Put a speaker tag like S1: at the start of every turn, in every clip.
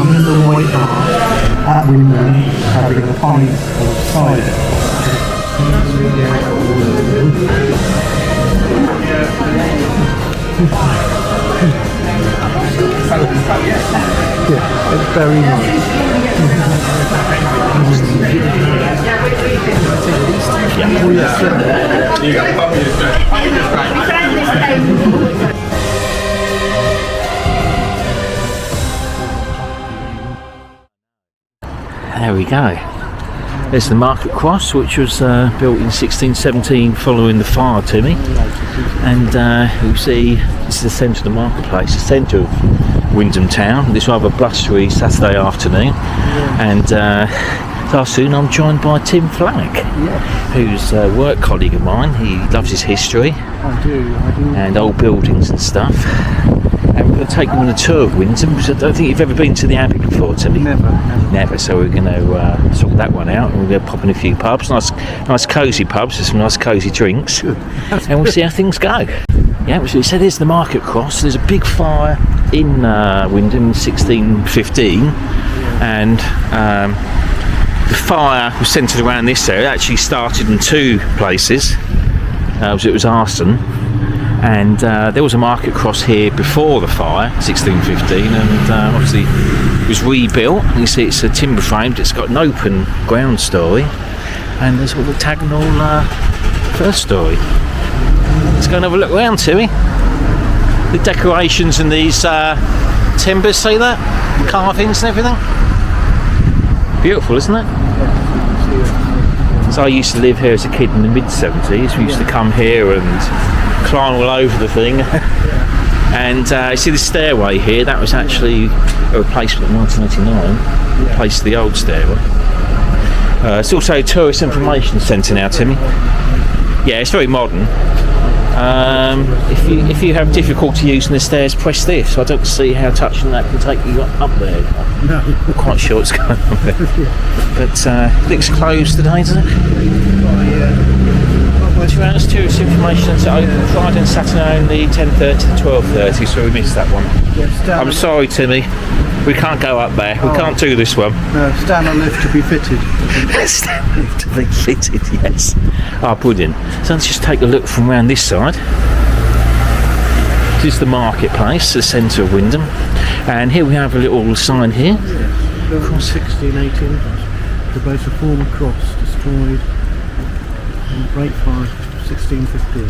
S1: the White Hart at Wymondham, having a pint of cider. Yeah, it's very nice.
S2: There we go. There's the market cross, which was built in 1617 following the fire, Timmy. And you'll see this is the centre of the marketplace, the centre of Wymondham town. This rather blustery Saturday afternoon. And this afternoon I'm joined by Tim Flack, who's a work colleague of mine. He loves his history.
S1: I do.
S2: And old buildings and stuff. And we're going to take you on a tour of Wymondham, because I don't think you've ever been to the Abbey before, Timmy. Never. So we're going to sort that one out, and we're going to pop in a few pubs, nice cosy pubs with some nice cosy drinks, and we'll see how things go. Yeah, so we said here's the market cross. There's a big fire in Wymondham in 1615, and the fire was centred around this area. It actually started in two places. It was arson. And there was a market cross here before the fire, 1615, and obviously it was rebuilt. You see it's a timber framed, it's got an open ground story, and there's all the octagonal first story. Let's go and have a look around, Timmy. The decorations and these timbers, see that? Carvings and everything. Beautiful, isn't it? So I used to live here as a kid in the mid-70s. We used to come here and climb all over the thing. And you see the stairway here, that was actually a replacement in 1989, replaced the old stairway. It's also a tourist information centre now, Timmy. Yeah, it's very modern. If you have difficulty using the stairs, press this. I don't see how touching that can take you up there.
S1: No.
S2: I'm quite sure it's going on there. But it looks closed today, doesn't it? Tourist information centre open Friday and Saturday only 10:30 to 12:30, so we missed that one. I'm sorry, Timmy, we can't go up there. We can't do this one.
S1: No, stand on lift to be fitted.
S2: Stand on lift to be fitted, yes. Brilliant. So let's just take a look from around this side. This is the marketplace, the centre of Wymondham, and here we have a little sign here.
S1: From 1618, the base of former cross destroyed. Great fire, 1615.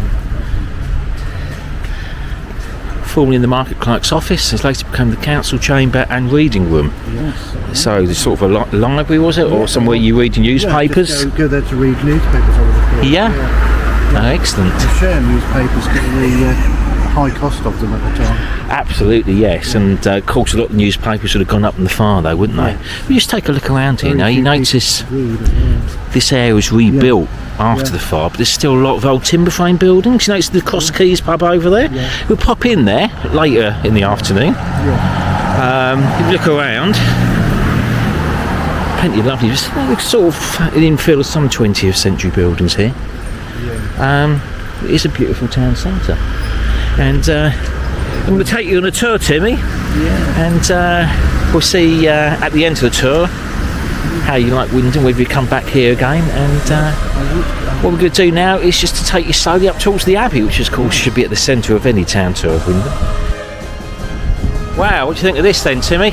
S2: Formerly in the market clerk's office, it's later become the council chamber and reading room.
S1: Yes.
S2: So there's sort of a library, was it, or somewhere you read newspapers?
S1: Just go there to read newspapers over the floor.
S2: Yeah. Oh, excellent.
S1: The share newspapers given the high cost of them at the time.
S2: Absolutely, yes, and of course a lot of newspapers would have gone up in the fire though, wouldn't they? But just take a look around here now. You notice this area was rebuilt after the fire, but there's still a lot of old timber frame buildings. You notice the Cross Keys pub over there? We'll pop in there later in the afternoon. If you look around, plenty of lovely, just sort of an infill of some 20th century buildings here. It is a beautiful town centre. And I'm going to take you on a tour, Timmy, and we'll see at the end of the tour how you like Wymondham, whether you come back here again. And what we're going to do now is just to take you slowly up towards the Abbey, which of course should be at the centre of any town tour of Wymondham. Wow, what do you think of this then, Timmy?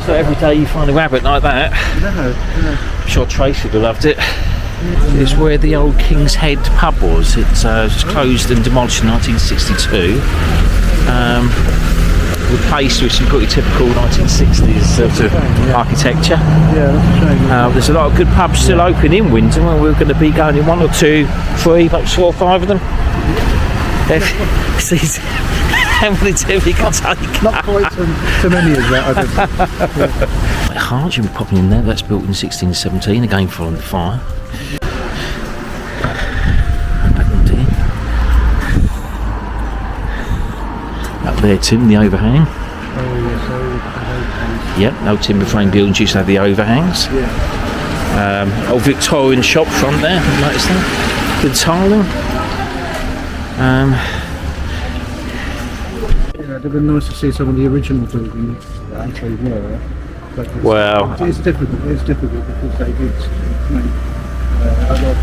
S2: So every day you find a rabbit like that.
S1: No.
S2: I'm sure Tracy would have loved it. It's where the old King's Head pub was. It was closed and demolished in 1962. Replaced with some pretty typical 1960s sort of architecture.
S1: Yeah, that's a shame.
S2: There's a lot of good pubs still open in Wymondham, and we're going to be going in 1 or 2, 3, perhaps 4 or 5 of them. How many Timmy can take?
S1: Not quite so many as that, I don't think.
S2: White Hart, you'll be popping in there. That's built in 1617, again following the fire. Up there, Tim, the overhang.
S1: Oh, yes, overhangs.
S2: Yep, no timber frame buildings used to have the overhangs.
S1: Yeah.
S2: Old Victorian shop front there, notice that? Good tiling.
S1: Yeah, it'd have been nice to see some of the original buildings that actually were. but
S2: Well,
S1: it's difficult. It's difficult because they did make a lot.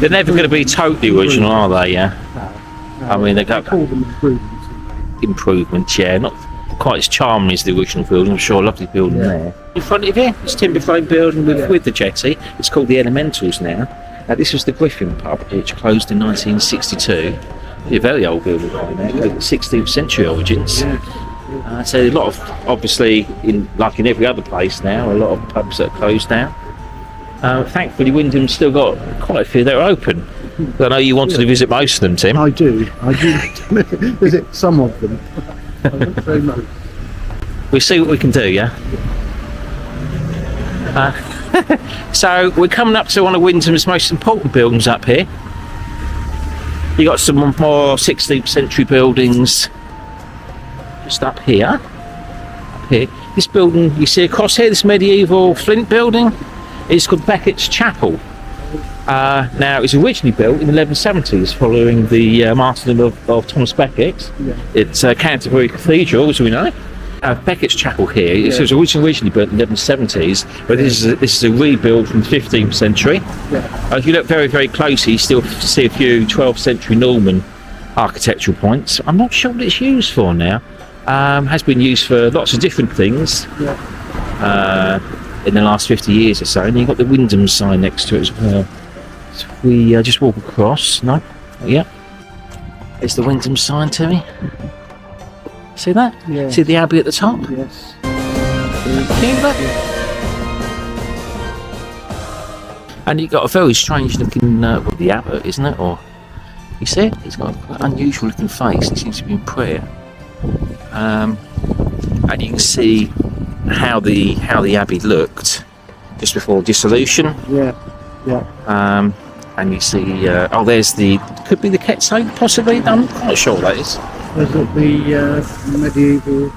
S2: they're never going to be totally original, are they? Yeah. I mean, they got
S1: call them improvements.
S2: improvements, yeah, not quite as charming as the original building. I'm sure a lovely building there. In front of you, it's timber frame building with the jetty. It's called the Elementals now. This was the Griffin pub, which closed in 1962. A very old building right now, 16th century origins. So a lot of, obviously, like in every other place now, a lot of pubs that are closed down. Thankfully, Wyndham's still got quite a few that are open. I know you wanted to visit most of them, Tim.
S1: I do visit some of them. Not very much.
S2: We'll see what we can do, yeah? So we're coming up to one of Wyndham's most important buildings up here. You got some more 16th century buildings just up here. This building you see across here, this medieval flint building, is called Beckett's Chapel. Now it was originally built in the 1170s following the martyrdom of Thomas Becket. It's Canterbury Cathedral, as we know. Beckett's Chapel here, it was originally built in the 1170s, but this is a rebuild from the 15th century. If you look very, very closely, you still see a few 12th century Norman architectural points. I'm not sure what it's used for now. Has been used for lots of different things in the last 50 years or so, and you've got the Wymondham sign next to it as well. So we just walk across. No? Yeah. It's the Wymondham sign, Timmy. See that?
S1: Yeah.
S2: See the Abbey at the top?
S1: Yes.
S2: See that? And you've got a very strange looking, the abbot, isn't it? Or you see it? He's got an unusual looking face. He seems to be in prayer. And you can see how the Abbey looked just before dissolution.
S1: Yeah.
S2: And you see, there's could be the Ketzone, possibly. I'm not quite sure what that is.
S1: There's got the medieval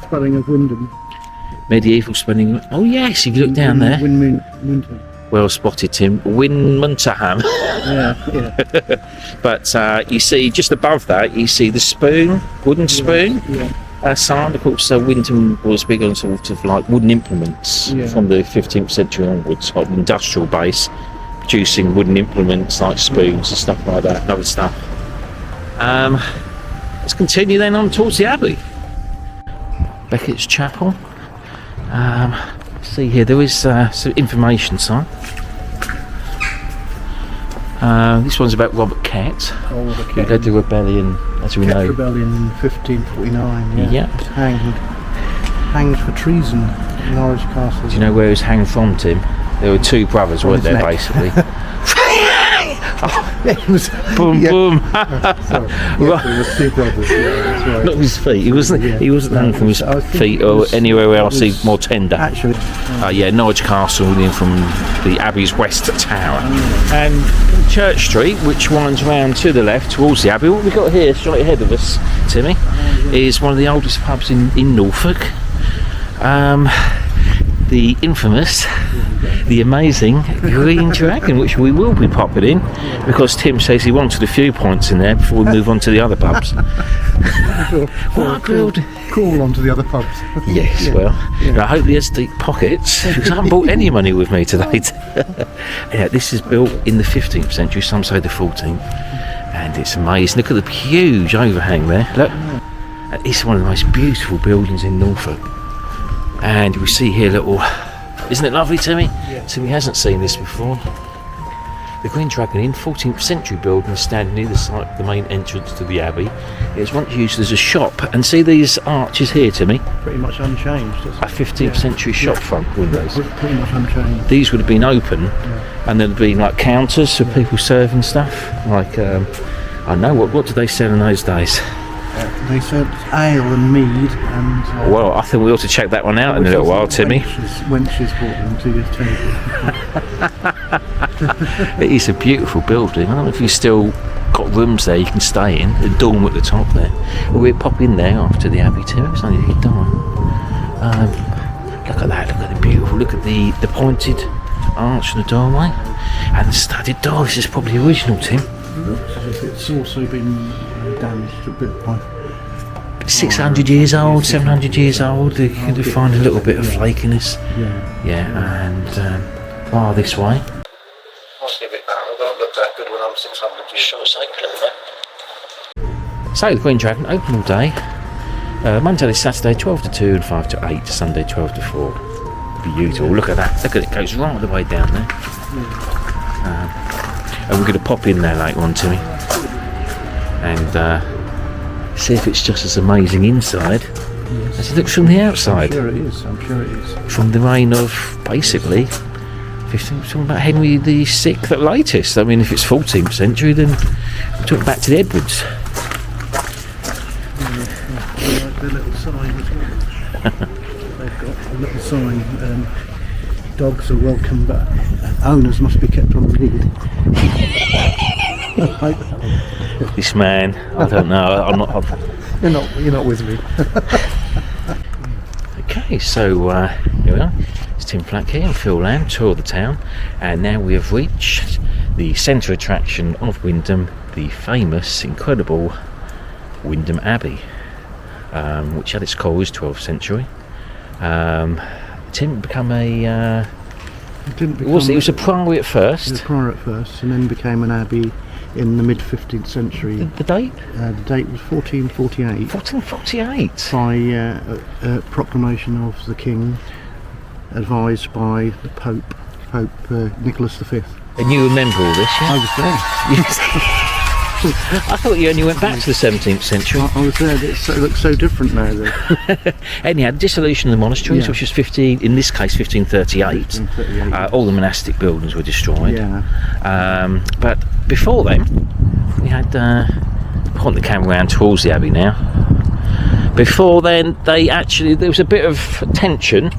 S1: spelling of Wymondham.
S2: Medieval spelling. Oh yes, if you look down there.
S1: Wymondham.
S2: Well spotted, Tim. Wymondham.
S1: Yeah.
S2: But you see, just above that, you see the spoon, wooden spoon. Sign. Of course, Wymondham was big on sort of like wooden implements from the 15th century onwards, like an industrial base, producing wooden implements like spoons and stuff like that, and other stuff. Let's continue then on towards the Abbey. Beckett's Chapel. See here, there is some information sign. This one's about Robert Kett, who led the rebellion, as we know.
S1: Rebellion in 1549.
S2: Yep.
S1: Hanged for treason in Norwich Castle.
S2: Do you know where he was hanged from, Tim? There were two brothers, weren't there, basically?
S1: It was
S2: boom.
S1: Sorry. Yes, there was two brothers. That's right.
S2: Not his feet. He wasn't hung from his feet or anywhere else. He's more tender.
S1: Actually,
S2: Norwich Castle, from the Abbey's west tower, and Church Street, which winds round to the left towards the Abbey. What we've got here, straight ahead of us, Timmy, is one of the oldest pubs in Norfolk. The infamous, the amazing Green Dragon, which we will be popping in because Tim says he wanted a few points in there before we move on to the other pubs.
S1: Call on to the other pubs.
S2: Yes, I hope he has deep pockets because I haven't brought any money with me today. This is built in the 15th century, some say the 14th, and it's amazing. Look at the huge overhang there. Look, it's one of the most beautiful buildings in Norfolk. And we see here isn't it lovely, Timmy? Yeah. Timmy hasn't seen this before. The Green Dragon Inn, 14th century building, standing near the site of the main entrance to the Abbey. It was once used as a shop, and see these arches here, Timmy?
S1: Pretty much unchanged.
S2: A 15th century shop front windows.
S1: Pretty much unchanged.
S2: These would have been open, and there'd have been like counters for people serving stuff. Like, I know, what did they sell in those days?
S1: They served ale and mead and...
S2: well, I think we ought to check that one out in a little while, Timmy.
S1: Wenches brought them to your table.
S2: It is a beautiful building. I don't know if you've still got rooms there you can stay in. The dorm at the top there. We'll pop in there after the Abbey too. It's only a door. Look at that. Look at the beautiful. Look at the pointed arch in the doorway. And the studded door. This is probably original, Tim.
S1: Looks as if it's also been damaged a bit by
S2: 600 years old, 700 years old. You can find a little bit of flakiness. Yeah, and this way.
S3: Must give it back. I don't look that good when I'm 600 years old.
S2: So the Queen Dragon open all day. Monday to Saturday 12 to 2 and 5 to 8. Sunday 12 to 4. Beautiful. Look at that. Look at it. It goes right the way down there. And we're going to pop in there later on, Timmy, and see if it's just as amazing inside as it looks from the outside.
S1: I'm sure it is.
S2: From the reign of basically 15th, talking about Henry the VI at latest. I mean, if it's 14th century, then we're talking back to the Edwards.
S1: The little sign as well. They've got a little sign. Dogs are welcome, but owners must be kept on lead.
S2: This man, I don't know. I'm not.
S1: You're not with me.
S2: Okay, so here we are. It's Tim Flack here and Phil Lamb, tour of the town, and now we have reached the centre attraction of Wymondham, the famous, incredible Wymondham Abbey, which at its core is 12th century. It didn't become a. It was a priory at first.
S1: It was a priory at first, and then became an abbey in the mid 15th century.
S2: The date?
S1: The date was 1448.
S2: 1448.
S1: By proclamation of the king, advised by the Pope Nicholas V.
S2: And you remember all this, yeah?
S1: I was there.
S2: I thought you only went back to the 17th century.
S1: I was there. It looks so different now, though.
S2: Anyhow, dissolution of the monasteries, which was 1538. All the monastic buildings were destroyed. But before then, we had point the camera around towards the abbey now. Before then, there was a bit of tension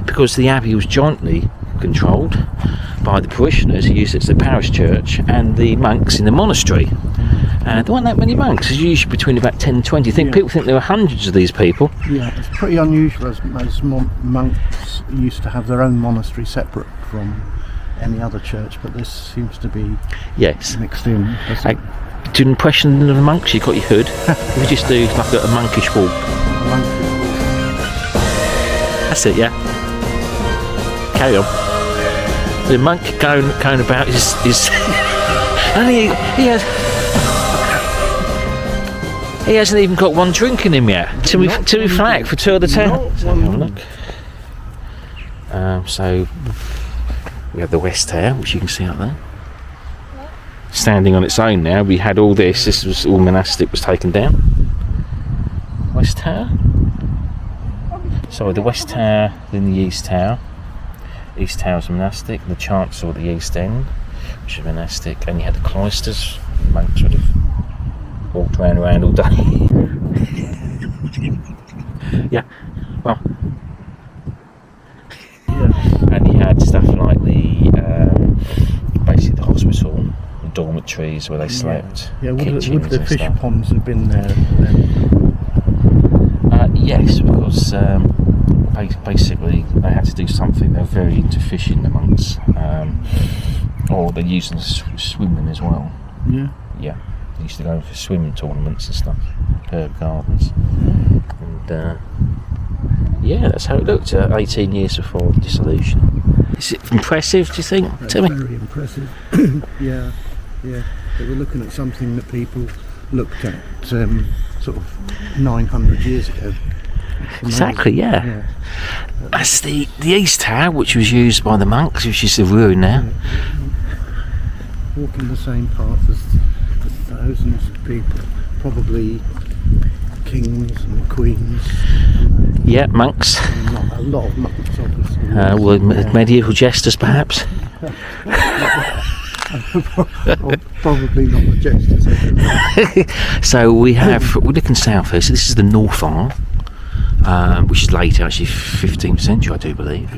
S2: because the abbey was jointly controlled by the parishioners who used it as the parish church and the monks in the monastery. There weren't that many monks. There's usually between about 10 and 20. People think there were hundreds of these people. Yeah,
S1: it's pretty unusual as monks used to have their own monastery separate from any other church, but this seems to be mixed in.
S2: To impression of the monks, you've got your hood. We just do like a monkish walk. That's it, yeah. Carry on. The monk going about is and he hasn't even got one drink in him yet. To be flack for tour of the town. So we have the West Tower, which you can see up there, standing on its own now. We had all this. This was all monastic. Was taken down. West Tower. Sorry, the West Tower, then the East Tower. East Tower's monastic. The chancel at the East End, which is monastic, and you had the cloisters. Monks would have walked around all day. And you had stuff like basically the hospital, the dormitories where they slept.
S1: Would the fish ponds have been there then?
S2: Yes, because basically they had to do something. They were very into fishing, the monks, or they used them swimming as well. They used to go for swimming tournaments and stuff, herb gardens, and that's how it looked 18 years before dissolution. Is it impressive, do you think? Tell me.
S1: Very impressive. Yeah. They were looking at something that people looked at sort of 900 years ago.
S2: Exactly, yeah. That's the East Tower, which was used by the monks, which is the ruin now.
S1: Walking the same path as thousands of people, probably kings and queens.
S2: Monks.
S1: A lot of monks, obviously.
S2: Medieval jesters, perhaps.
S1: Probably not the jesters.
S2: So we're looking south here. So this is the North Arm, which is later, actually 15th century, I do believe.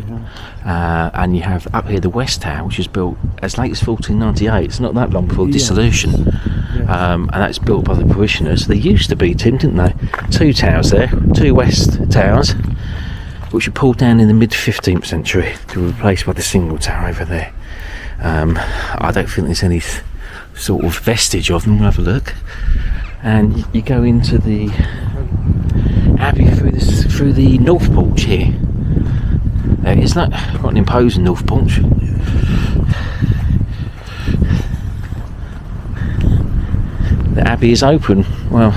S2: And you have up here the West Tower, which was built as late as 1498. It's not that long before dissolution. And that's built by the parishioners. There used to be, Tim, didn't they? Two towers there, two West Towers, which were pulled down in the mid 15th century to be replaced by the single tower over there. I don't think there's any sort of vestige of them. We'll have a look. And you go into the Abbey through the north porch here. It's not quite an imposing north porch. The Abbey is open. Well,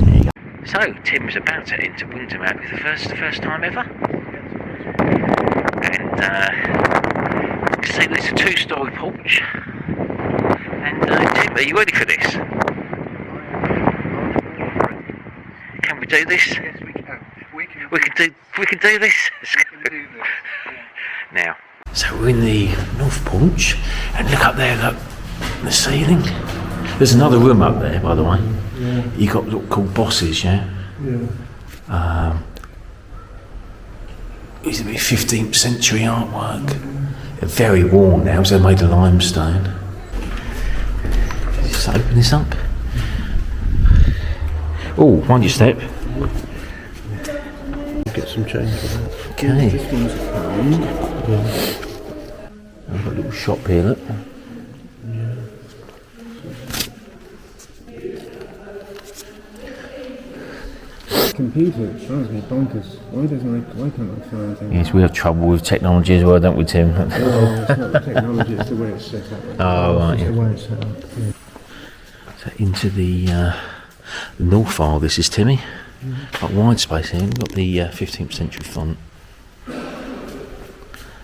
S2: there you go. So Tim was about to enter Wymondham Abbey the first time ever, and you can see there's a 2-storey porch. And Tim, are you ready for this? Can we do this?
S1: Yes, we can. We can
S2: do this.
S1: do this.
S2: Now, so we're in the north porch, and look up there, look, the ceiling. There's another room up there, by the way.
S1: Yeah.
S2: You got look called bosses, yeah.
S1: Yeah.
S2: It's a bit 15th century artwork. They're very worn now, so they're made of limestone. Just open this up. Oh, mind your step.
S1: Get some change for that.
S2: Okay.
S1: This one's £1.
S2: I've got a little shop here, look.
S1: Computer, it drives me bonkers. Why can't I find things?
S2: Yes, we have trouble with technology as well, don't we, Tim?
S1: Oh, it's not the technology, it's the way it's set up.
S2: Oh, right,
S1: It's
S2: yeah.
S1: the way it's set up. Yeah.
S2: So into the north aisle, this is Timmy. Quite wide space here. We've got the 15th century font.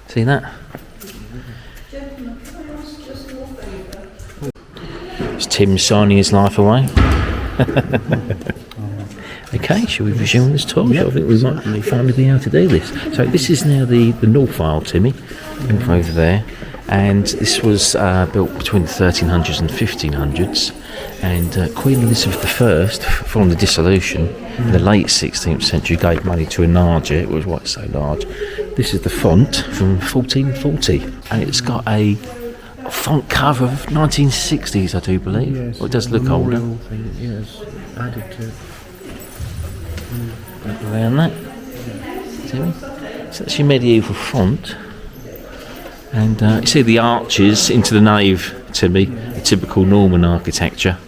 S2: See that? It's Tim signing his life away. Okay, shall we resume this talk? I think we might finally be able to do this. So this is now the north aisle, Timmy, over there, and this was built between the 1300s and 1500s, and Queen Elizabeth I, following the dissolution in the late 16th century, gave money to enlarge it. It was why it's so large. This is the font from 1440, and it's got a font cover of 1960s, I do believe.
S1: Yes,
S2: Well, it does look older.
S1: Thing, yes, added to it.
S2: Around that. Timmy. So that's your medieval font. And you see the arches into the nave, Timmy, the typical Norman architecture.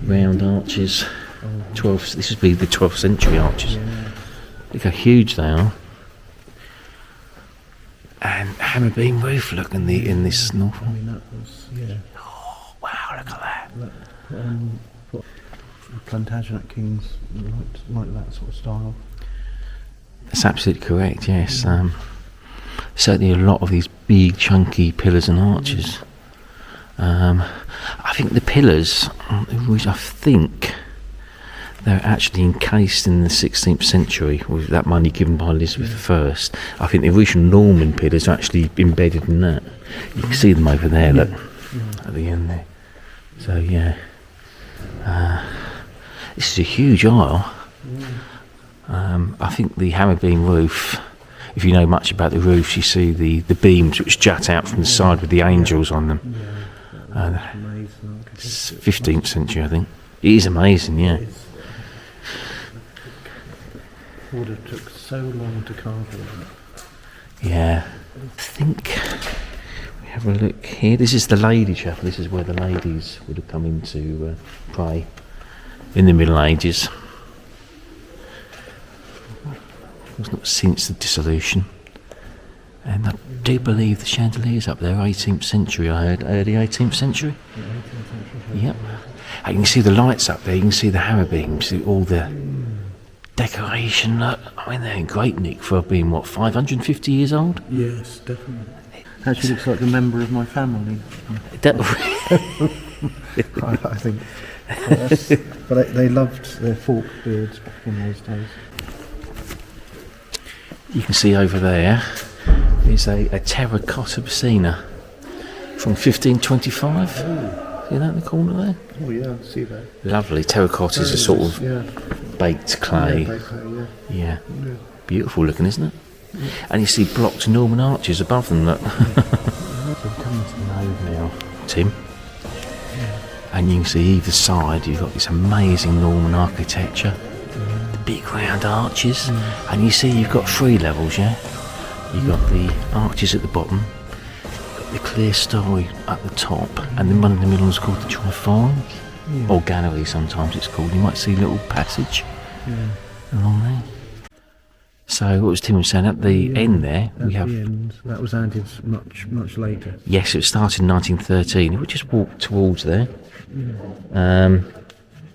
S2: Round arches. This would be the 12th century arches. Look how huge they are. And hammer beam roof, look in this Norfolk.
S1: I mean, that was,
S2: Oh, wow, look at that.
S1: Plantagenet Kings, like that sort of style.
S2: That's absolutely correct, yes. Certainly a lot of these big chunky pillars and arches. I think the pillars, which I think they're actually encased in the 16th century with that money given by Elizabeth I. I think the original Norman pillars are actually embedded in that. You can see them over there, look, at the end there. So yeah, this is a huge aisle. I think the hammer beam roof, if you know much about the roofs, you see the beams which jut out from the side with the angels on them. It's 15th century, I think. It is amazing, yeah.
S1: Would have took so long to carve it.
S2: Yeah. I think we have a look here. This is the lady chapel. This is where the ladies would have come in to pray in the Middle Ages. It was not since the dissolution. And I do believe the chandeliers up there, 18th century, I heard, early 18th century. Yep. And you can see the lights up there, you can see the hammer beams, all the decoration. Look, I mean, they're in great nick for being, 550 years old?
S1: Yes, definitely. Actually looks like a member of my family. I think. But they loved their fork beards back in those days.
S2: You can see over there is a terracotta piscina from 1525. See that in the corner there?
S1: Oh yeah, I see that.
S2: Lovely. Terracotta is a sort of baked clay.
S1: Yeah,
S2: Yeah. Beautiful looking, isn't it? Yeah. And you see blocked Norman arches above them. Look. So we're coming to the nave now, Tim. And you can see either side you've got this amazing Norman architecture. The big round arches. And you see you've got 3 levels, yeah? You've got the arches at the bottom, you've got the clear story at the top, and then one in the middle is called the triforium. or gallery sometimes it's called. You might see a little passage along there. So what was Tim saying, at the end there, we have...
S1: The end, that was added much later.
S2: Yes, it started in 1913. We just walked towards there.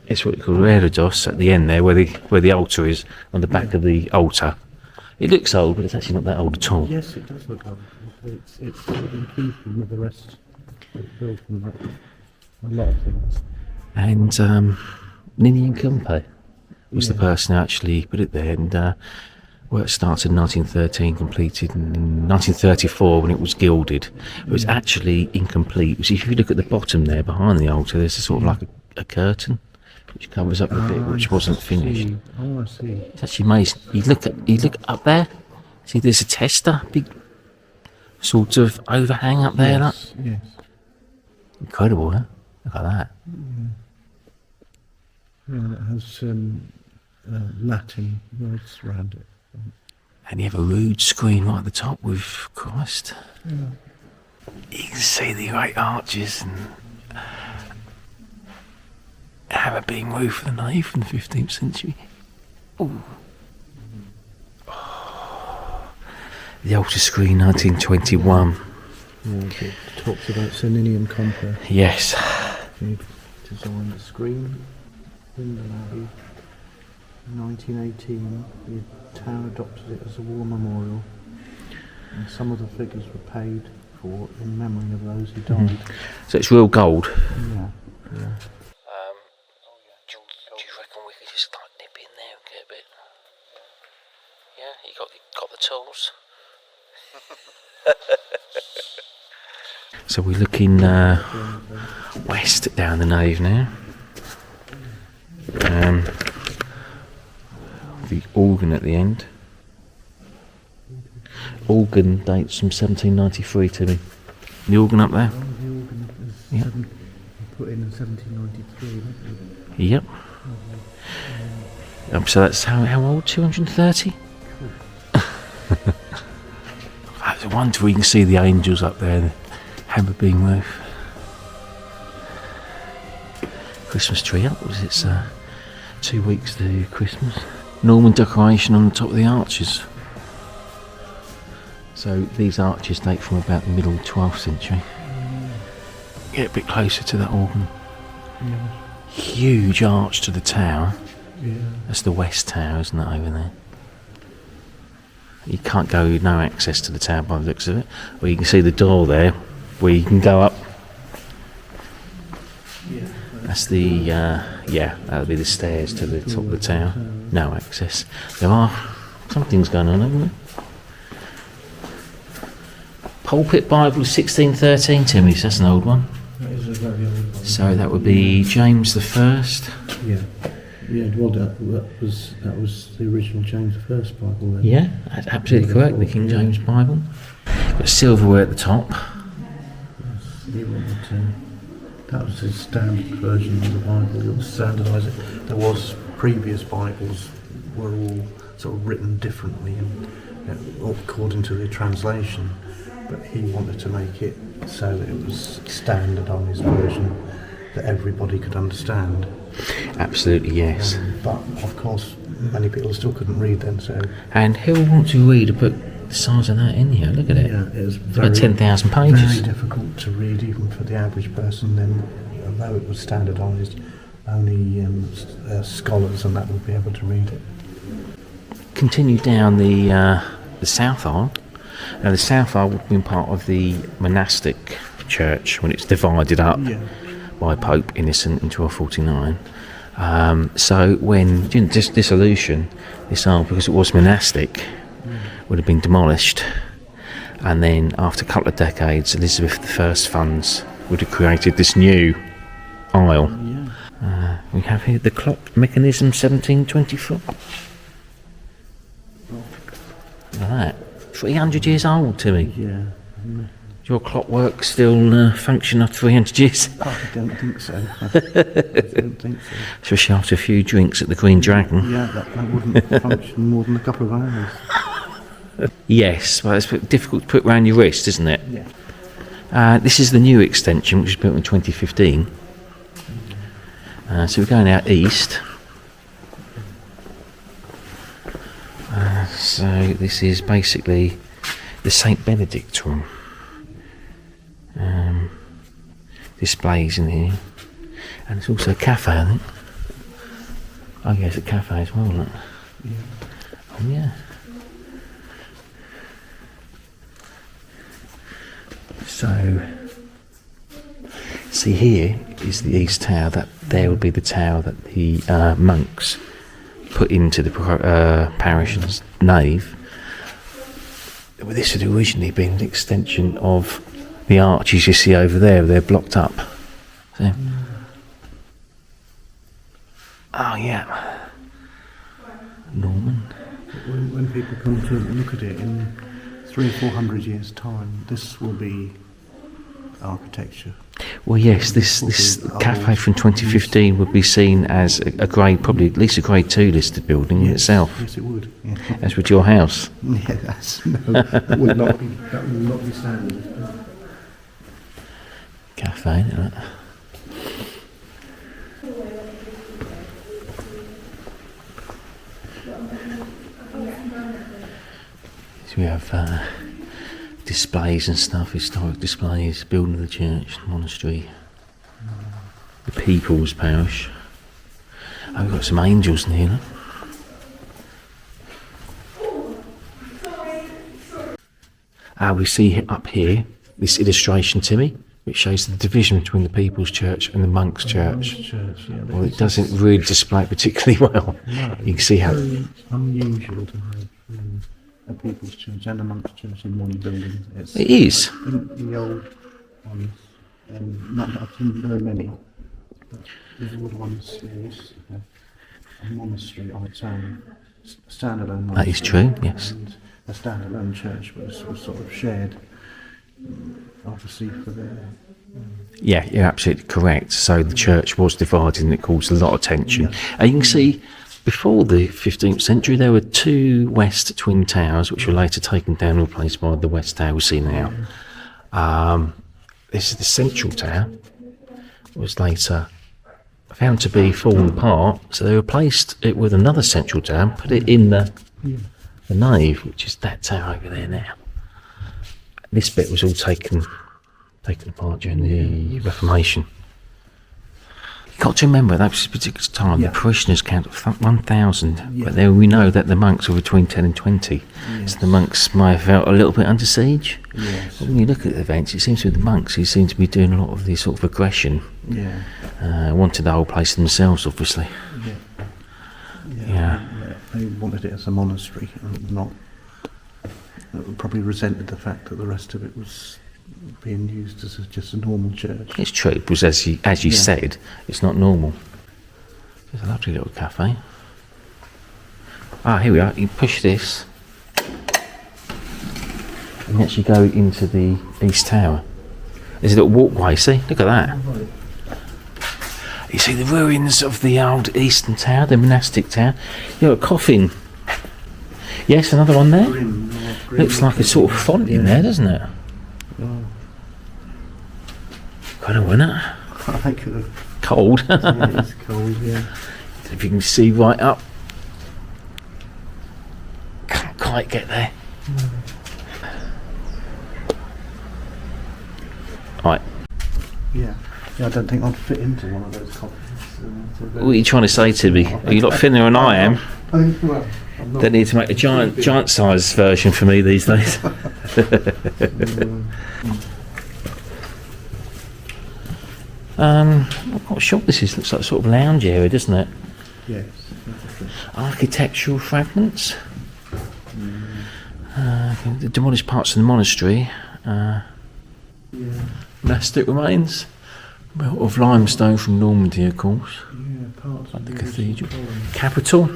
S2: It's what we call Reredos at the end there, where the altar is, on the back of the altar. It looks old, but it's actually not that old at all.
S1: Yes, it does look old. It's in keeping with the rest. It's built from a lot of things.
S2: And Ninian Kumpe was the person who actually put it there, and work started in 1913, completed in 1934 when it was gilded. It was actually incomplete. So if you look at the bottom there, behind the altar, there's a sort of like a curtain which covers up the bit which wasn't finished.
S1: Oh, I see.
S2: It's actually amazing. You look up there. See, there's a tester, big sort of overhang up there.
S1: Yes.
S2: Incredible, huh? Look at that.
S1: Yeah, it has Latin words around it.
S2: And you have a rood screen right at the top with Christ. You can see the great arches and have a beam roof of the nave from the 15th century. Ooh. Oh. The altar screen, 1921.
S1: It talks about Ninian Kumpe.
S2: Yes.
S1: He designed the screen in the Abbey. In 1918, the town adopted it as a war memorial, and some of the figures were paid for in memory of those who died.
S2: So it's real gold.
S1: Yeah.
S2: Do you reckon we could just like nip in there and get a bit? Yeah, you got the tools. So we're looking west down the nave now. The organ at the end. Organ dates from 1793, Timmy. The organ up there?
S1: The organ was put in 1793.
S2: Yep. So that's how old? 230? That's a wonder we can see the angels up there, the hammer beam roof. Christmas tree up, was it 2 weeks to Christmas? Norman decoration on the top of the arches. So these arches date from about the middle 12th century. Get a bit closer to that organ. Huge arch to the tower. That's the west tower, isn't it, over there? You can't go, no access to the tower by the looks of it. Well, you can see the door there where you can go up. That's the, that'll be the stairs to the top of the tower. No access. There are some things going on, haven't there? Pulpit Bible 1613, Timmy, that's an old one.
S1: That is a very old one.
S2: So that would be James the First.
S1: Yeah. Well, that was the original James I Bible then.
S2: Yeah, that's absolutely correct, the King James Bible. Got silverware at the top.
S1: That was the standard version of the Bible. It was standardised. There was previous Bibles were all sort of written differently and according to the translation, but he wanted to make it so that it was standard on his version that everybody could understand.
S2: Absolutely, yes.
S1: But of course, many people still couldn't read then. So.
S2: And who would want to read a book the size of that in here? Look at it.
S1: Yeah, it was
S2: about 10,000 pages.
S1: Very difficult to read, even for the average person. Then, although it was standardised, only scholars and that would be able to read it.
S2: Continue down the south aisle. Now, the south aisle would have been part of the monastic church when it's divided up. Yeah. By Pope Innocent in 1249. So when dissolution, this aisle, because it was monastic, would have been demolished, and then after a couple of decades, Elizabeth I's funds would have created this new aisle. We have here the clock mechanism 1724. Look at that. 300 years old, Timmy.
S1: Yeah.
S2: Your clockwork still function after 300 years?
S1: I don't think so. I don't think so.
S2: Especially after a few drinks at the Green Dragon.
S1: Yeah, that wouldn't function more than a couple of hours.
S2: Yes, well, it's difficult to put around your wrist, isn't it?
S1: Yeah.
S2: This is the new extension, which was built in 2015. So we're going out east. So this is basically the St Benedict room. Displays in here, and it's also a cafe, I think. Oh yeah, it's a cafe as well, isn't it? Yeah. Oh yeah. So, see, here is the East Tower. That there would be the tower that the monks put into the parish's nave. Well, this had originally been an extension of the arches you see over there. They're blocked up. See? Oh yeah, Norman.
S1: When people come to look at it in 300 or 400 years' time, this will be architecture.
S2: Well, yes, this cafe from 2015 would be seen as a grade, probably at least a grade 2 listed building in itself.
S1: Yes, it would. Yeah.
S2: As would your house.
S1: Yeah, that would not be standard.
S2: Cafe, isn't it? So we have displays and stuff, historic displays, building of the church, monastery, the People's Parish. Oh, we've got some angels in here. We see up here this illustration, Timmy, which shows the division between the People's Church and the Monks' Church. Well, it doesn't really display it particularly well.
S1: No,
S2: You can see how...
S1: it's unusual to have a People's Church and a Monks' Church in one building.
S2: It is.
S1: The old ones, I've seen very many, but the old ones, is a monastery on its own, standalone monastery.
S2: That is true, yes.
S1: And a standalone church was sort of shared, obviously, for the...
S2: Yeah, you're absolutely correct. So the church was divided and it caused a lot of tension. And you can see, before the 15th century, there were two west twin towers, which were later taken down and replaced by the west tower we see now. This is the central tower. It was later found to be fallen apart, so they replaced it with another central tower and put it in the nave, which is that tower over there now. This bit was all taken apart during the Reformation. You've got to remember that was a particular time. The parishioners count 1,000, but there we know that the monks were between 10 and 20. So the monks might have felt a little bit under siege.
S1: Yes.
S2: But when you look at the events, it seems to be the monks who seem to be doing a lot of the sort of aggression. Wanted the whole place themselves, obviously. Yeah.
S1: They wanted it as a monastery, and not probably resented the fact that the rest of it was being used as just a normal church.
S2: It's true, because as you said, it's not normal. There's a lovely little cafe. Here we are. You push this, and you actually go into the East Tower. There's a little walkway. See, look at that. You see the ruins of the old Eastern Tower, the monastic tower. You got a coffin. Yes, another one there. Looks like a sort of font in there, doesn't it? Kind of, wasn't it?
S1: I could have.
S2: Cold.
S1: Yeah, it's cold, yeah.
S2: If you can see right up. Can't quite get there. Right.
S1: Yeah, I don't think I'd fit into one of those coffins.
S2: What are you trying to say to me? Are you a lot thinner than I am? Don't need to make a giant size version for me these days. I'm not sure what this is. Looks like a sort of lounge area, doesn't it?
S1: Yes.
S2: Architectural fragments. The demolished parts of the monastery. Monastic remains. Built of limestone from Normandy, of course.
S1: Yeah, parts
S2: like the cathedral. Capital.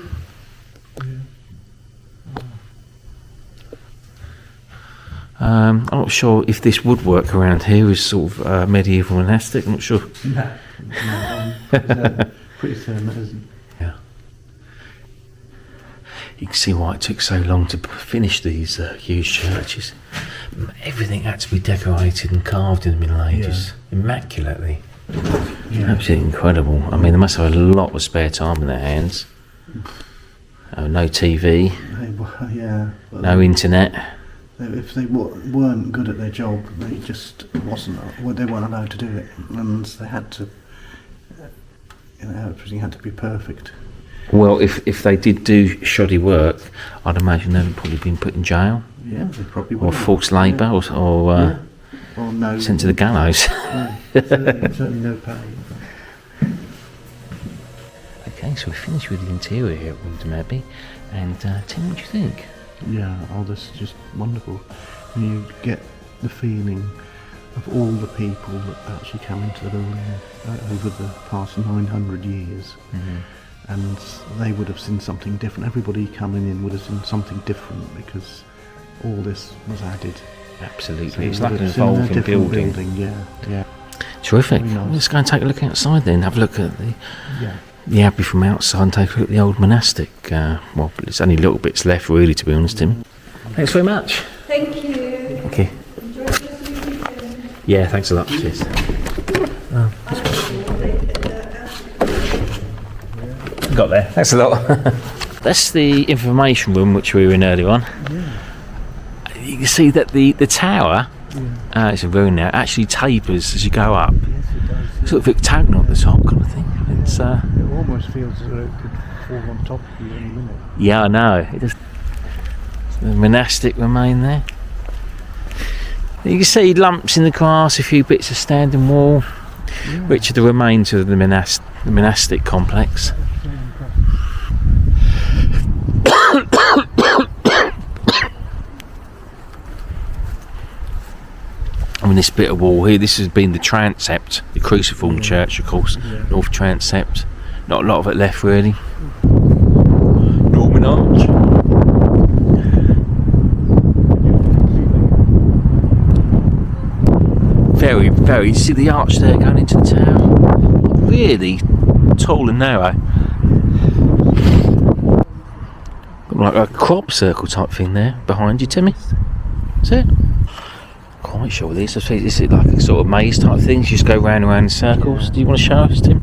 S2: I'm not sure if this woodwork around here is sort of medieval monastic. I'm not sure.
S1: No, pretty certain, isn't it?
S2: Yeah. You can see why it took so long to finish these huge churches. Everything had to be decorated and carved in the Middle Ages, immaculately.
S1: Yeah.
S2: Absolutely incredible. I mean, they must have a lot of spare time in their hands. No TV, no internet.
S1: If they weren't good at their job, they just they weren't allowed to do it, and they had to. Everything had to be perfect.
S2: Well, if they did do shoddy work, I'd imagine they'd probably been put in jail.
S1: Yeah, they probably would.
S2: Or forced labour, or
S1: no,
S2: sent to the gallows.
S1: No, certainly no pay.
S2: Okay, so we're finished with the interior here at Wymondham Abbey. And Tim, what do you think?
S1: Yeah, this is just wonderful. And you get the feeling of all the people that actually come into the building over the past 900 years.
S2: Mm-hmm.
S1: And they would have seen something different. Everybody coming in would have seen something different because all this was added.
S2: Absolutely,
S1: So
S2: it's like an evolving building.
S1: Yeah.
S2: Terrific.
S1: Very nice.
S2: Let's go and take a look outside then. Have a look at the Abbey from outside and take a look at the old monastic. Well, there's only little bits left really, to be honest, Tim. Thanks very much.
S4: Thank you.
S2: Okay.
S4: Enjoy the rest of your weekend.
S2: Yeah, thanks a lot. Cheers. Got there. Thanks a lot. That's the information room which we were in earlier on.
S1: Yeah.
S2: You can see that the tower, it's a ruin now, actually tapers as you go up.
S1: Yes, it does.
S2: Sort of octagonal at the top kind of thing. It's
S1: It almost feels as though it could fall on top of you any minute.
S2: yeah, I know. It just the monastic remain there. You can see lumps in the grass, a few bits of standing wall, which are the remains of the monastic complex. I mean, this bit of wall here, this has been the transept, the cruciform church, of course, north transept. Not a lot of it left, really. Norman arch. Very, very, see the arch there going into the tower? Really tall and narrow. Like a crop circle type thing there behind you, Timmy. Is it? Quite sure this. I think this is like a sort of maze type thing. You just go round and round in circles. Do you want to show us, Tim?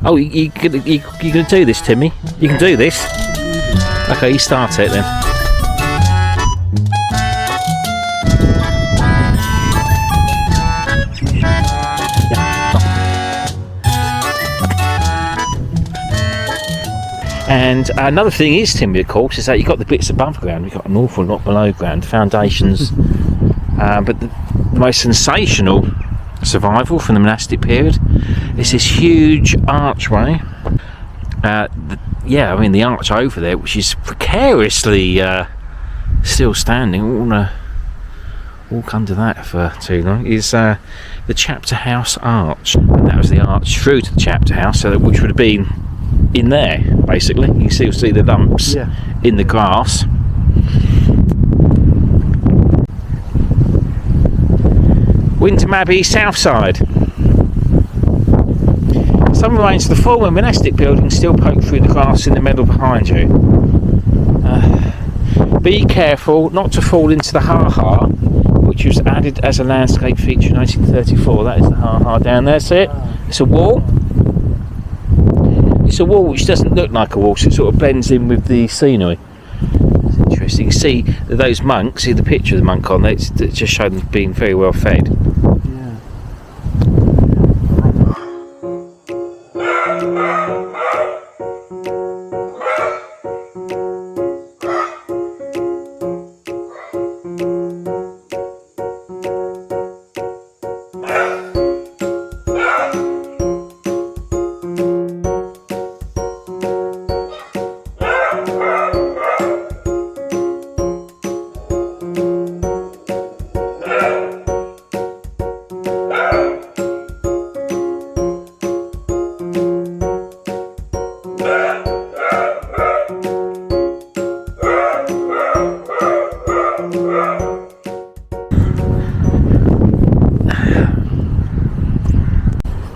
S2: Oh, you gonna do this, Timmy? You can do this. Okay, you start it then. And another thing is, Timmy, of course, is that you've got the bits above ground, you've got an awful lot below ground, foundations. But the most sensational survival from the monastic period is this huge archway. I mean the arch over there, which is precariously still standing. I won't want to walk under that for too long. Is the chapter house arch, and that was the arch through to the chapter house, so that which would have been in there basically. You can still see the lumps in the grass. Wymondham Abbey, south side. Some remains of the former monastic building still poke through the grass in the meadow behind you. Be careful not to fall into the ha-ha, which was added as a landscape feature in 1934. That is the ha-ha down there, see it? It's a wall. It's a wall which doesn't look like a wall, so it sort of blends in with the scenery. It's interesting. You can see that those monks, see the picture of the monk on there, it just showed them being very well fed.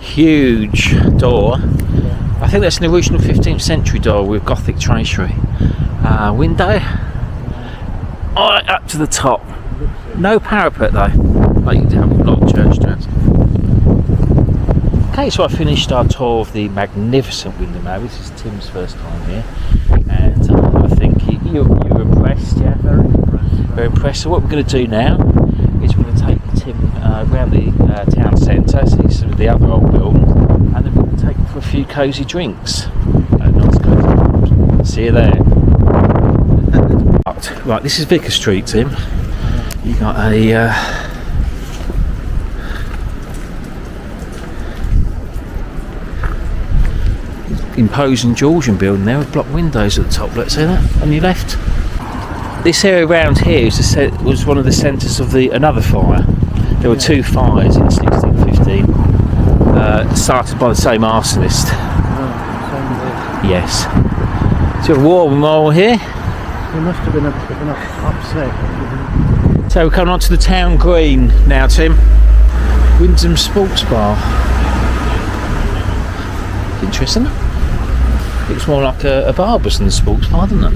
S2: Huge door. I think that's an original 15th century door with Gothic tracery. Window right up to the top. No parapet though. Like you have a lot of church doors. Okay, so I finished our tour of the magnificent Wymondham Abbey. This is Tim's first time here, and I think you're impressed, yeah? Very impressed. Very impressed. So what we're going to do now is we're going to take Tim around the town centre, see some of the other old buildings, and then we're going to take him for a few cosy drinks. Nice cosy drinks. See you there. Right, this is Vicar Street, Tim. You got a imposing Georgian building there with block windows at the top. Let's see that on your left. This area around here was one of the centres of another fire. There were two fires in 1615, started by the same arsonist. Yes. So a war memorial here.
S1: There must have been a bit of an upset.
S2: So we're coming on to the town green now, Tim. Wymondham Sports Bar. Interesting. Looks more like a barber's than a sports bar, doesn't it?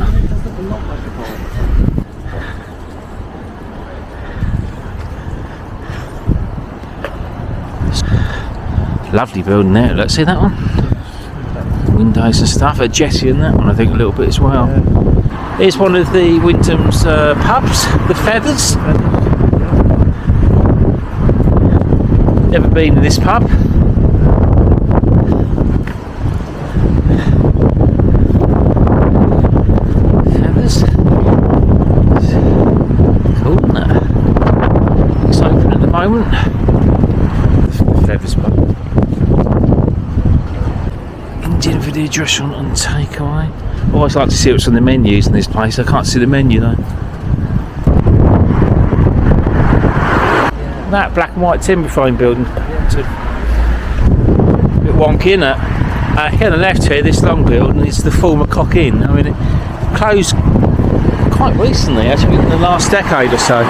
S2: Lovely building there. Let's see that one. Windows and stuff. A jetty in that one, I think, a little bit as well. Here's one of the Wyndham's pubs, the Feathers. Never been in this pub. Feathers. Cool, isn't it? It's open at the moment. Feathers pub. Indian village restaurant and takeaway. I always like to see what's on the menus in this place. I can't see the menu though. That black and white timber frame building. A bit wonky, isn't it? Here on the left here, this long building is the former Cock Inn. I mean, it closed quite recently, actually, in the last decade or so.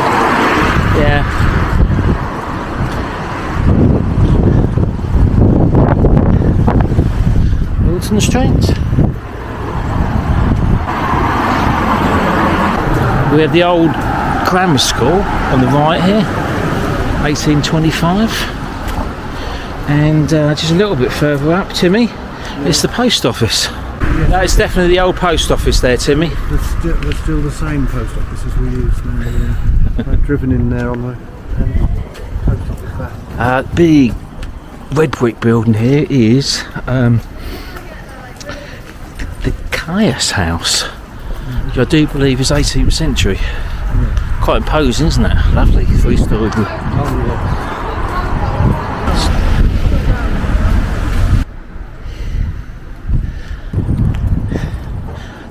S2: Yeah. Milton Street. We have the old grammar school on the right here, 1825, and just a little bit further up, Timmy, it's the post office. That is definitely the old post office there, Timmy.
S1: They're still the same post office as we use now. Yeah. I've driven in there on the post office back.
S2: Big red brick building here is the Caius House, which I do believe is 18th century. Yeah. Quite imposing, isn't it? Lovely, three-storey.
S1: Oh, yeah.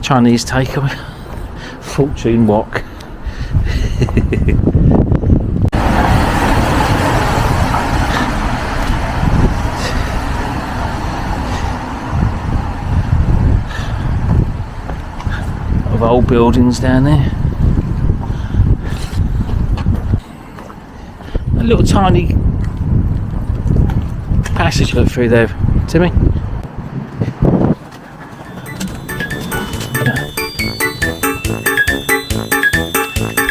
S2: Chinese takeaway. Fortune wok. Of old buildings down there. A little tiny passage look through there, Timmy.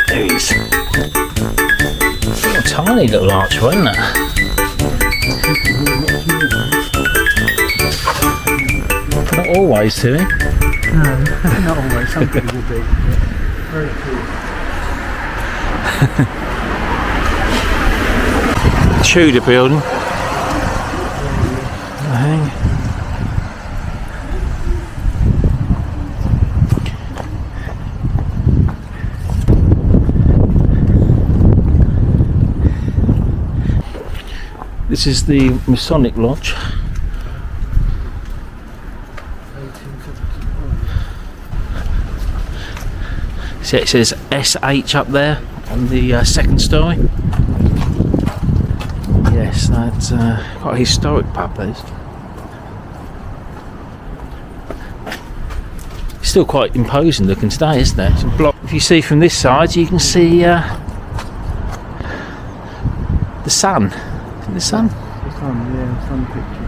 S2: There he is. A tiny little archway, isn't it? Not always, Timmy.
S1: No, not always. Some people will be. Very cool.
S2: Tudor building. I think. This is the Masonic Lodge. So it says SH up there on the second story. Yes, that's quite a historic pub, that is. Still quite imposing looking today, isn't it? Some block. If you see from this side, you can see the sun. The sun?
S1: The sun, yeah, sun picture.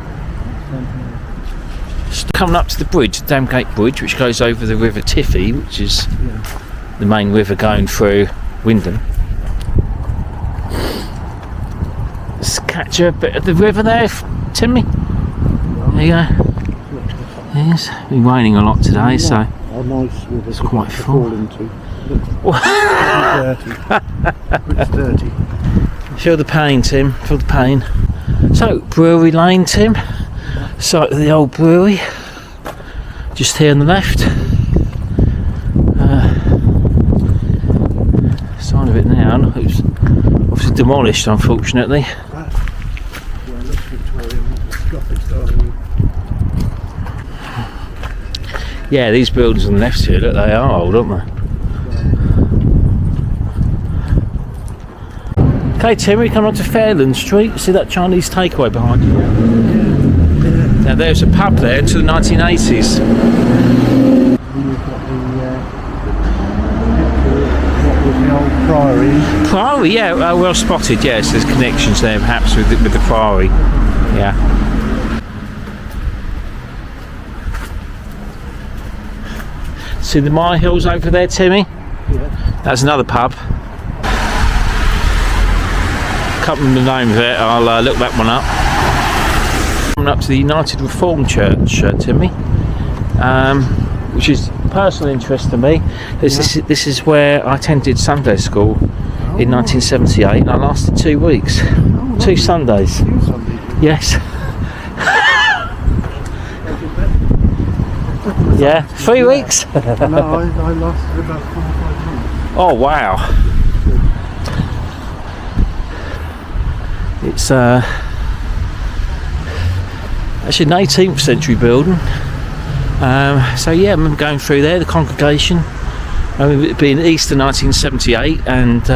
S2: Just coming up to the bridge, the Damgate Bridge, which goes over the River Tiffy, which is the main river going through Wymondham. Let's catch a bit of the river there. Timmy? There you go. Yes, been raining a lot today, so
S1: How nice would
S2: it's quite full.
S1: fall into. It's dirty.
S2: Feel the pain, Tim. Feel the pain. So, Brewery Lane, Tim. Site of the old brewery. Just here on the left. Sign of it now. It was obviously demolished, unfortunately.
S1: Yeah, looks Victorian. Gothic style.
S2: Yeah, these buildings on the left here, look, they are old, aren't they? Okay, Tim, we come on to Fairland Street. See that Chinese takeaway behind you? Now, there's a pub there until the 1980s.
S1: You've got the old priory.
S2: Priory, yeah, well spotted, yes. There's connections there, perhaps, with the Priory. Yeah. See the Mire Hills over there, Timmy?
S1: Yeah.
S2: That's another pub. Can't remember the name of it. I'll look that one up. Coming up to the United Reformed Church, Timmy, which is personal interest to me. This is where I attended Sunday school in 1978, and I lasted 2 weeks, 2 Sundays. Yes. Yeah, 3 weeks.
S1: No, I lasted about 4 or 5 months.
S2: Oh wow! It's actually an 18th century building. So yeah, I remember going through there, the congregation. I mean, it being Easter 1978, and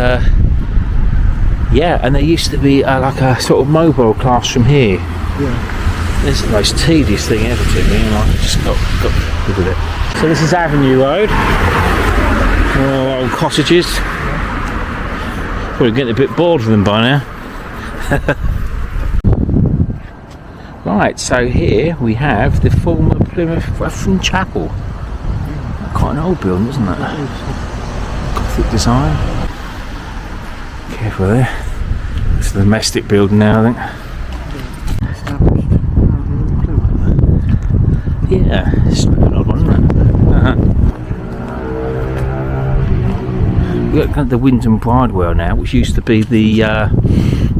S2: yeah, and there used to be like a sort of mobile classroom here.
S1: Yeah.
S2: This is the most tedious thing ever to me, and I just got rid of it. So this is Avenue Road. Old cottages. Probably getting a bit bored of them by now. Right, so here we have the former Plymouth Brethren Chapel. Quite an old building, isn't it? Gothic design. Careful there. It's a domestic building now, I think. Yeah, it's an odd one, isn't it? We've got the Wymondham Bridewell now, which used to be the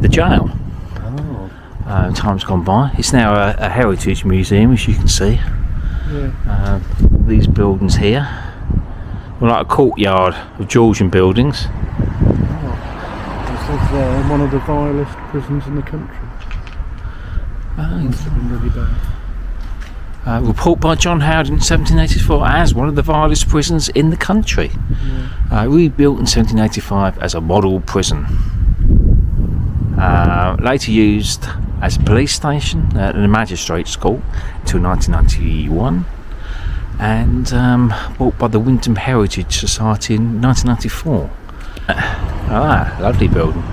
S2: jail. Time's gone by. It's now a heritage museum, as you can see.
S1: Yeah.
S2: These buildings here were like a courtyard of Georgian buildings.
S1: This is one of the vilest prisons in the country. Must have been really bad.
S2: Report by John Howard in 1784 as one of the vilest prisons in the country.
S1: Yeah.
S2: Rebuilt in 1785 as a model prison. Later used as a police station and a magistrate's court until 1991, and bought by the Wymondham Heritage Society in 1994. Lovely building.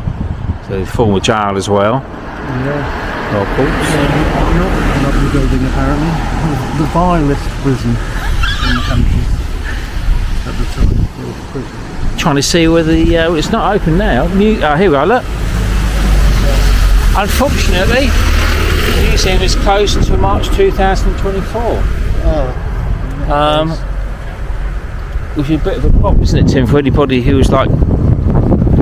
S2: So the former jail as well.
S1: Yeah.
S2: Of course.
S1: Not a lovely building, apparently. The vilest prison in the country at the time. It was a prison.
S2: Trying to see whether it's not open now. Here we are, look. Unfortunately, the museum is closed until March 2024. Which is a bit of a problem, isn't it, Tim, for anybody who was like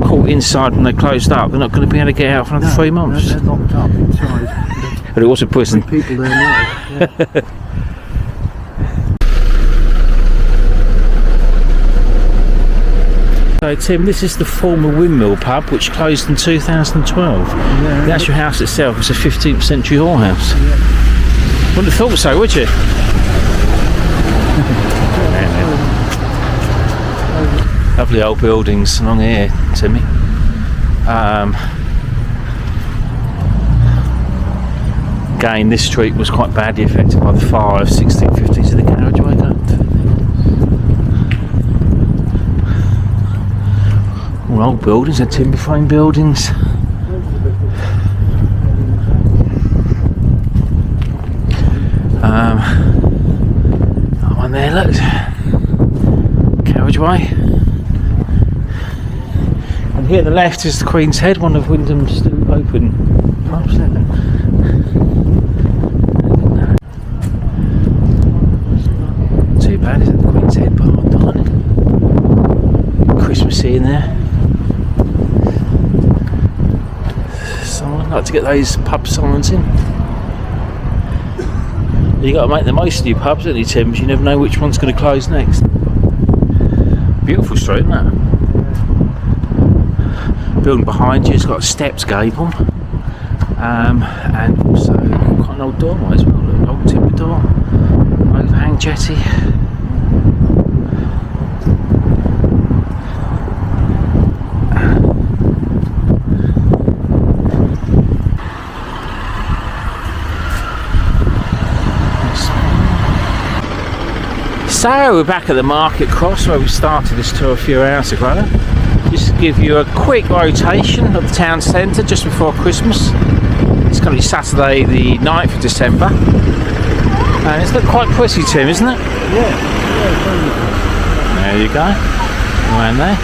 S2: caught inside when they closed up? They're not going to be able to get out for another 3 months.
S1: They're locked up inside.
S2: But it was a prison.
S1: People there now. Yeah.
S2: So Tim, this is the former windmill pub which closed in 2012.
S1: Yeah,
S2: The actual house itself is a 15th century whorehouse.
S1: Yeah.
S2: Wouldn't have thought so, would you? Lovely old buildings along here, Timmy. Again, this street was quite badly affected by the fire of 1650 to the carriageway cut. All old buildings, they're timber frame buildings. One there, look. Carriageway. And here on the left is the Queen's Head, one of Wyndham's still open pubs. see in there. So I'd like to get those pub signs in. You got to make the most of your pubs, don't you, Tim? You never know which one's going to close next. Beautiful street, isn't it? Building behind you, it's got a steps gable, and also quite an old doorway as well. Look, an old timber door, overhang jetty. So we're back at the Market Cross where we started this tour a few hours ago. Just to give you a quick rotation of the town centre just before Christmas. It's going to be Saturday the 9th of December. And it's quite pretty, Tim, isn't it?
S1: Yeah.
S2: There you go. Around there.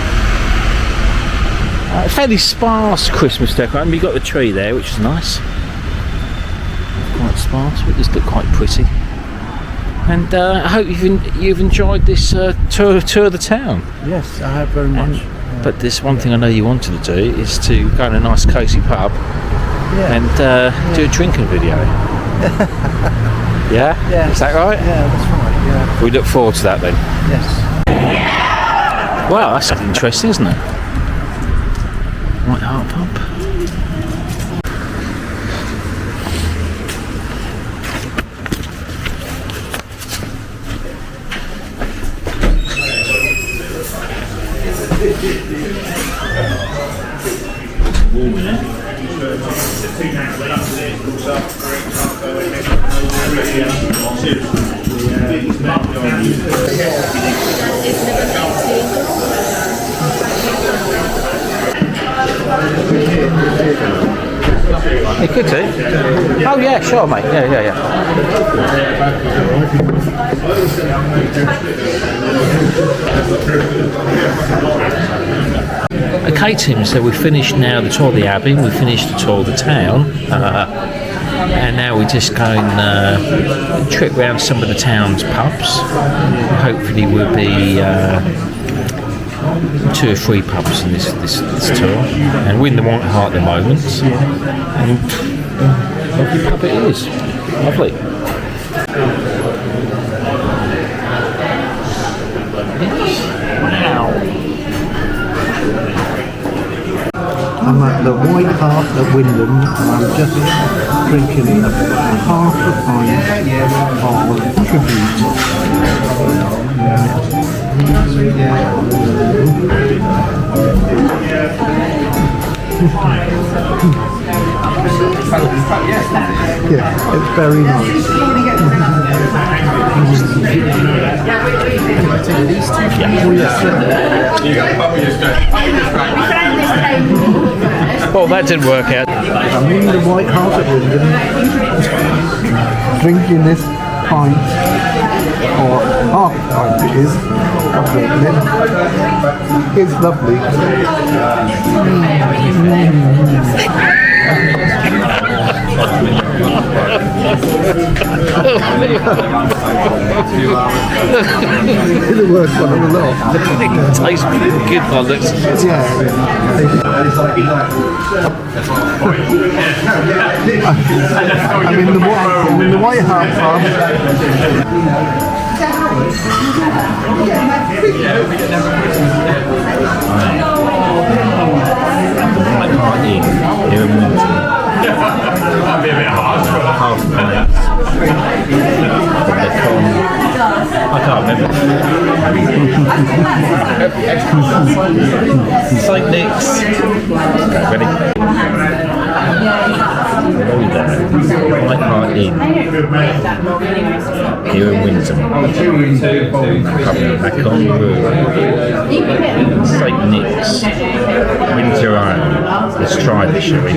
S2: Fairly sparse Christmas decoration. You've got the tree there, which is nice. Quite sparse, but it does look quite pretty. And I hope you've enjoyed this tour of the town.
S1: Yes, I have very much.
S2: But there's one thing I know you wanted to do is to go in a nice cosy pub and do a drinking video. Yeah?
S1: Yeah.
S2: Is that right?
S1: Yeah, that's right. Yeah.
S2: We look forward to that then.
S1: Yes.
S2: Well, that's interesting, isn't it? White Hart pub. You could do. Oh yeah, sure, mate. Yeah. Okay, Tim, so we've finished now the tour of the Abbey, we've finished the tour of the town, and now we're just going trip round some of the town's pubs. Hopefully we'll be 2 or 3 pubs in this tour, and we're in the White Hart at the moment, and lovely pub it is, lovely. Wow.
S1: I'm at the White Hart at Wymondham, and I'm just drinking half a pint of tribute. Yeah, it's very nice.
S2: Well, that didn't work out.
S1: I'm in the White Hart at Wymondham, drinking this pint, or half a pint it is, of it. It's lovely. It's the worst one of the lot.
S2: It tastes good by looks.
S1: Yeah. I'm in the White Hart pub.
S2: Here in Wymondham.
S3: Might be a bit hard.
S2: Half a pint. I can't remember. St. Nick's. Okay, ready? White Hart Inn. Here in Wymondham. Back on the road. St. Nick's. Winter Own. Let's try this, shall we?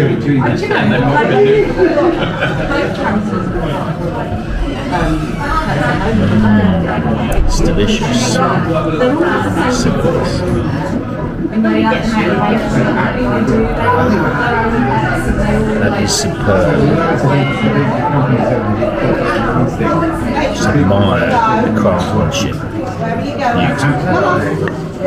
S2: It's delicious. That is superb. Just admire the craftsmanship. Beautiful. I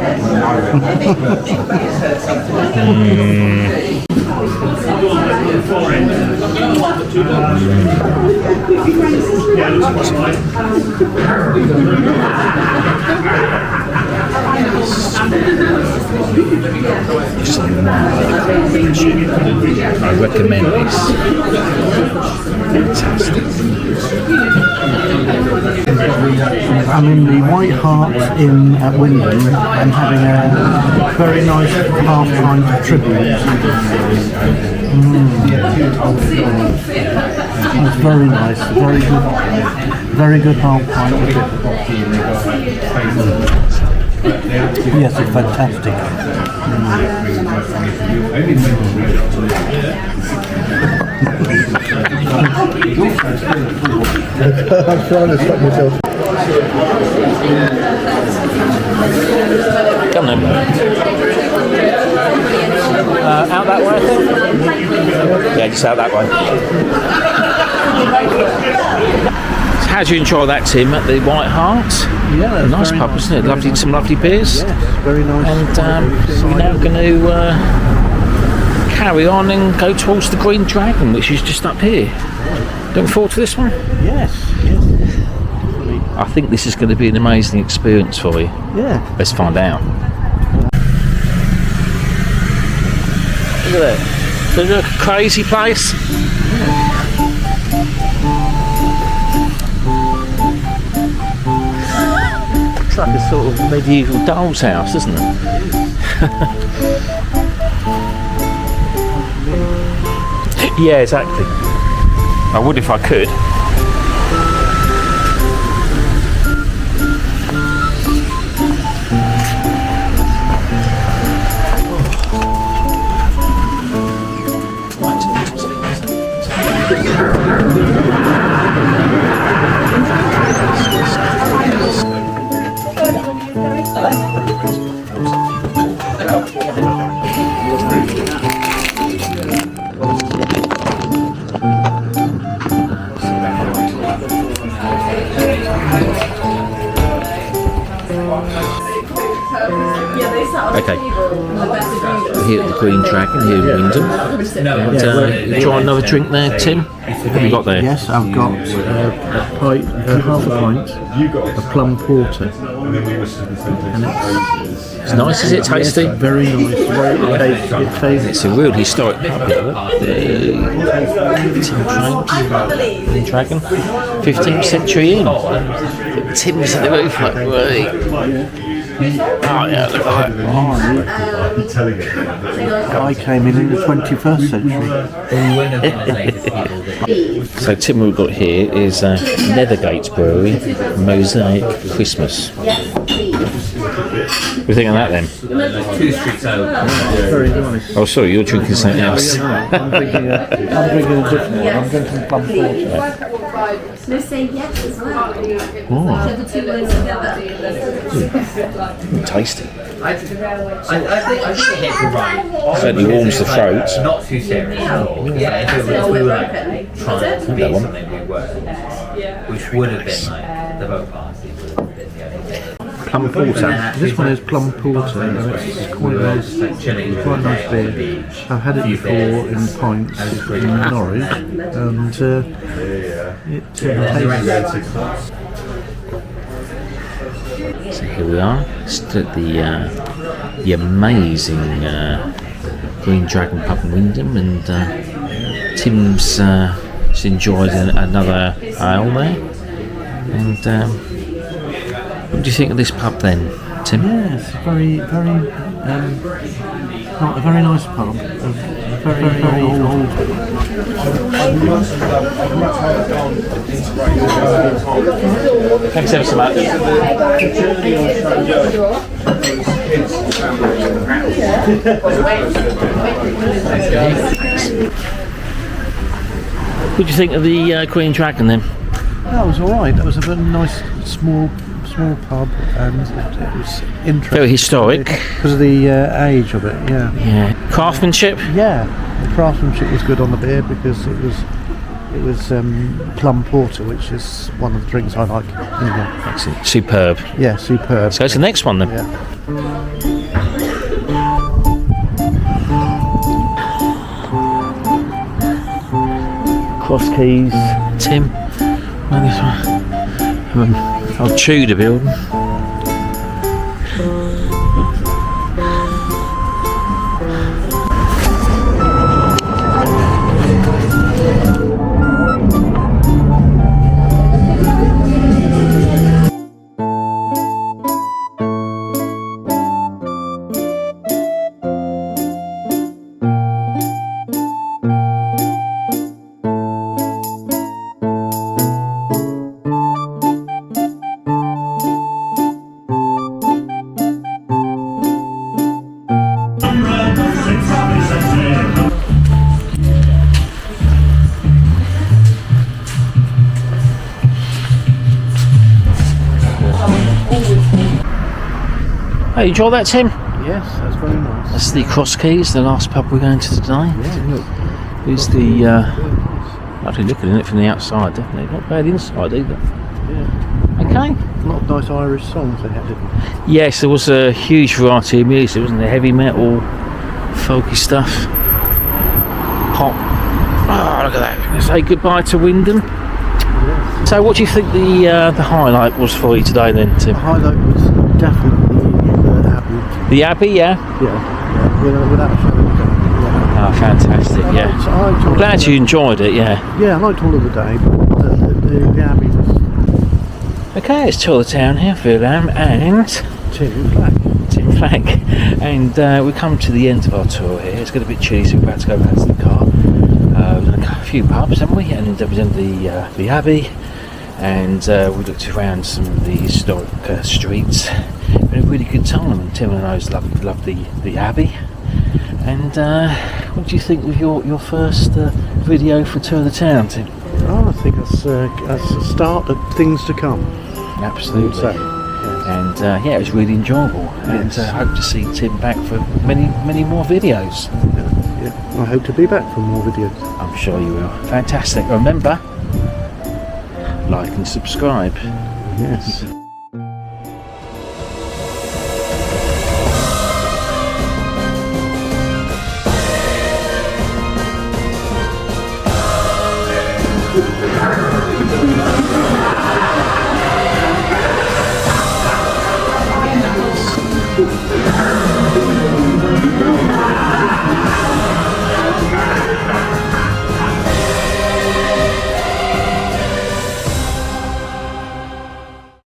S2: recommend this. Fantastic.
S1: I'm in the White Hart Inn at Wymondham and having a very nice half-pint of tribute. It's very nice, very good half-pint of Yes, it's fantastic. I'm trying to stop myself.
S2: Come on. Out that way, I think? Yeah, just out that way. So how do you enjoy that, Tim, at the White Hart?
S1: Yeah,
S2: nice pub, isn't it? Lovely, some lovely beers.
S1: Yes, very nice.
S2: And we're now going to carry on and go towards the Green Dragon, which is just up here. Looking forward to this one?
S1: Yes.
S2: I think this is going to be an amazing experience for you.
S1: Yeah.
S2: Let's find out. Look at that. Doesn't it look a crazy place? It's like a sort of medieval doll's house, isn't it? Yeah, exactly. I would if I could. Okay, we're here at the Green Dragon here in Wymondham. And, try another drink there, Tim? What have you got there?
S1: Yes, I've got half a pint of plum porter. And
S2: It's nice, is it? Tasty?
S1: very nice, very tasty.
S2: It's a real historic pub here, look. Green Dragon, 15th century inn. Tim's at the roof, like, wait. Oh yeah, look at that.
S1: I came in the 21st century.
S2: So Tim, what we've got here is Nethergates Brewery Mosaic Christmas. What do you think of that then?
S1: Very nice.
S2: Oh sorry, you're drinking something else.
S1: I'm drinking a different one. I'm drinking plum porter.
S4: No, say yes as well. So the two words together.
S2: Tasty.
S5: I think it hit the right.
S2: Certainly warms the throat.
S5: Not too serious at all. Yeah, if we were like trying to be something we were, which would have been like the vote party would have been the only thing.
S1: Plum porter. This one is plum porter, and it's quite nice. Quite a nice beer. I've had it before in pints in Norwich, and it tastes.
S2: So here we are, still at the amazing Green Dragon pub in Wymondham, and Tim's just enjoyed another ale there. And what do you think of this pub then, Tim?
S1: Yes, a very nice pub. Very old.
S2: Thanks ever so much. What do you think of the Green Dragon then?
S1: That was all right. That was a very nice small pub, and it was interesting.
S2: Very historic.
S1: Because of the age of it, yeah.
S2: Yeah. Craftsmanship?
S1: Yeah, the craftsmanship was good on the beer because it was It was plum porter, which is one of the drinks I like. Anyway.
S2: Excellent. Superb.
S1: Yeah, superb.
S2: Let's go to the next one then.
S1: Yeah.
S2: Cross Keys, Tim. And this one. Old Tudor building. Hey, you enjoy that, Tim?
S1: Yes, that's very nice.
S2: That's the Cross Keys, the last pub we're going to today.
S1: Yeah, look.
S2: Here's the. Actually, looking at it from the outside, definitely not bad inside either.
S1: Yeah.
S2: Okay.
S1: A lot of nice Irish songs they had, didn't they?
S2: Yes, there was a huge variety of music, wasn't there? Heavy metal, folky stuff, pop. Oh, look at that! Say goodbye to Wymondham.
S1: Yes.
S2: So, what do you think the highlight was for you today, then, Tim?
S1: The highlight was definitely the Abbey.
S2: The Abbey, yeah.
S1: Yeah, without a shadow of a doubt. Yeah.
S2: Oh, fantastic! Yeah. I'm glad you enjoyed it. Yeah.
S1: Yeah, I liked all of the day, but the Abbey was
S2: Okay, let's tour the town here, Wymondham and
S1: Tim Flack.
S2: and we come to the end of our tour here. It's got a bit chilly, so we're about to go back to the car. We've done a few pubs, haven't we? And then we done the Abbey, and we looked around some of the historic streets. We had a really good time, and Tim and I loved the Abbey. And what do you think of your first video for Tour of the Town, Tim?
S1: Oh, I think that's a start of things to come.
S2: Absolutely.
S1: I would say. Yes.
S2: And yeah, it was really enjoyable, and
S1: Yes.
S2: hope to see Tim back for many more videos.
S1: Yeah, I hope to be back for more videos.
S2: I'm sure you will. Fantastic. Remember, like and subscribe.
S1: Yes.